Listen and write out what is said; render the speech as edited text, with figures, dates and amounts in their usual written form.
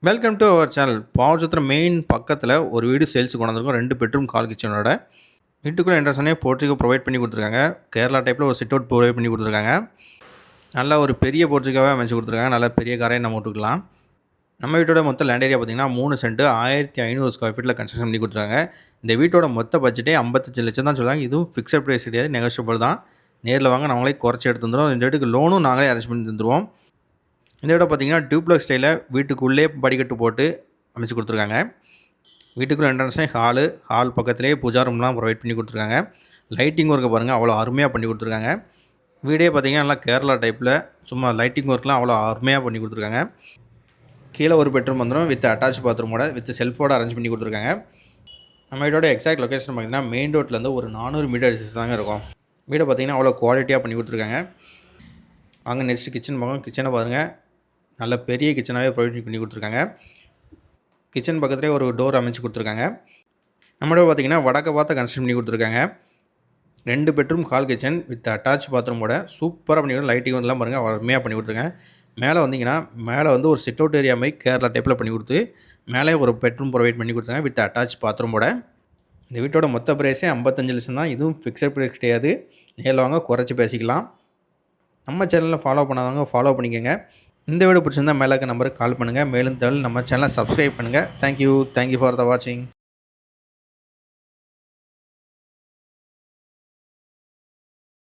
Welcome to our channel. Pavachatram main பக்கத்தில் ஒரு வீடு சேல்ஸுக்கு கொண்டு வந்திருக்கோம். 2 பெட்ரூம் கால் கிச்சனோட. வீட்டுக்குள்ளே என்ட்ரன்ஸ் போர்ச்சுகோ ப்ரொவைட் பண்ணி கொடுத்துருக்காங்க. கேரளா டைப்பில் ஒரு சிட் அவுட் ப்ரொவைட் பண்ணி கொடுத்துருக்காங்க. நல்லா ஒரு பெரிய போர்ச்சுகோவே அமைச்சு கொடுத்துருக்காங்க. நல்லா பெரிய காரையை நம்ம விட்டுக்கலாம். நம்ம வீட்டோட மொத்த லேண்ட் ஏரியா பார்த்திங்கன்னா 3 சென்ட் 1500 ஸ்கொயர் ஃபீட்டில் கன்ஸ்ட்ரக்ஷன் பண்ணி கொடுத்துருக்காங்க. இந்த வீட்டோட மொத்த பட்ஜெட்டே 55 லட்சம் தான் சொல்லுவாங்க. இதுவும் ஃபிக்ஸட் ப்ரைஸ் கிடையாது, நெகோஷியபிள் தான். நேரில் வாங்க, நாங்களே குறைச்சி எடுத்து வந்துடுவோம். இந்த வீட்டுக்கு லோனும் நாங்களே அரேஞ்ச் பண்ணி தந்துடுவோம். இந்த வீட பார்த்திங்கன்னா டியூப்ளக்ஸ் ஸ்டைலில் வீட்டுக்குள்ளே படிக்கட்டு போட்டு அமைச்சு கொடுத்துருக்காங்க. வீட்டுக்குள்ளே என்ட்ரன்ஸே ஹால் பக்கத்துலேயே பூஜா ரூம்லாம் ப்ரொவைட் பண்ணி கொடுத்துருக்காங்க. லைட்டிங் ஒர்க்கை பாருங்கள், அவ்வளோ அருமையாக பண்ணி கொடுத்துருக்காங்க. வீடே பார்த்திங்கன்னா நல்லா கேரளா டைப்பில் சும்மா லைட்டிங் ஒர்க்லாம் அவ்வளோ அருமையாக பண்ணி கொடுத்துருக்காங்க. கீழே ஒரு பெட்ரூம் வந்துடும் வித் அட்டாச் பாத்ரூமோட வித் செல்ஃபோட அரேஞ்ச் பண்ணி கொடுத்துருக்காங்க. நம்ம வீடோட எக்ஸாக்ட் லொக்கேஷன் பார்த்திங்கன்னா மெயின் ரோட்லேருந்து ஒரு 400 மீட்டர் டிஸ்டன்ஸ் தாங்க இருக்கும். வீடை பார்த்திங்கன்னா அவ்வளோ குவாலிட்டியாக பண்ணி கொடுத்துருக்காங்க. அங்கே நெக்ஸ்ட்டு கிச்சன் பார்க்கணும். கிச்சனை பாருங்கள், நல்ல பெரிய கிச்சனாகவே ப்ரொவைட் பண்ணி கொடுத்துருக்காங்க. கிச்சன் பக்கத்துலேயே ஒரு டோர் அமைச்சு கொடுத்துருக்காங்க. நம்மளோட பார்த்திங்கன்னா வடக்க பார்த்து கன்ஸ்ட்ரக்ஷன் பண்ணி கொடுத்துருக்காங்க. 2 bedroom hall kitchen with attach பாத்ரூமோட சூப்பராக பண்ணி கொடுத்து லைட்டிங் எல்லாம் பாருங்கள், அருமையாக பண்ணி கொடுத்துருக்காங்க. மேலே வந்திங்கன்னா மேலே வந்து ஒரு சிட் அவுட் ஏரியா மாதிரி கேரளா டைப்பில் பண்ணி கொடுத்து மேலே ஒரு பெட்ரூம் ப்ரொவைட் பண்ணி கொடுத்துருக்காங்க வித் அட்டாச் பாத்ரூமோட. இந்த வீட்டோட மொத்த ப்ரைஸே 55 லட்சம் தான். இதுவும் ஃபிக்ஸட் ப்ரைஸ் கிடையாது, நேரில் வாங்க குறைச்சி பேசிக்கலாம். நம்ம சேனலில் ஃபாலோ பண்ணாதவங்க ஃபாலோ பண்ணிக்கோங்க. இந்த வீடியோ பிடிச்சிருந்தால் மேலே இருக்க நம்பருக்கு கால் பண்ணுங்கள். மேலும் தகவல் நம்ம சேனலை சப்ஸ்கிரைப் பண்ணுங்கள். தேங்க்யூ ஃபார் த வாட்சிங்.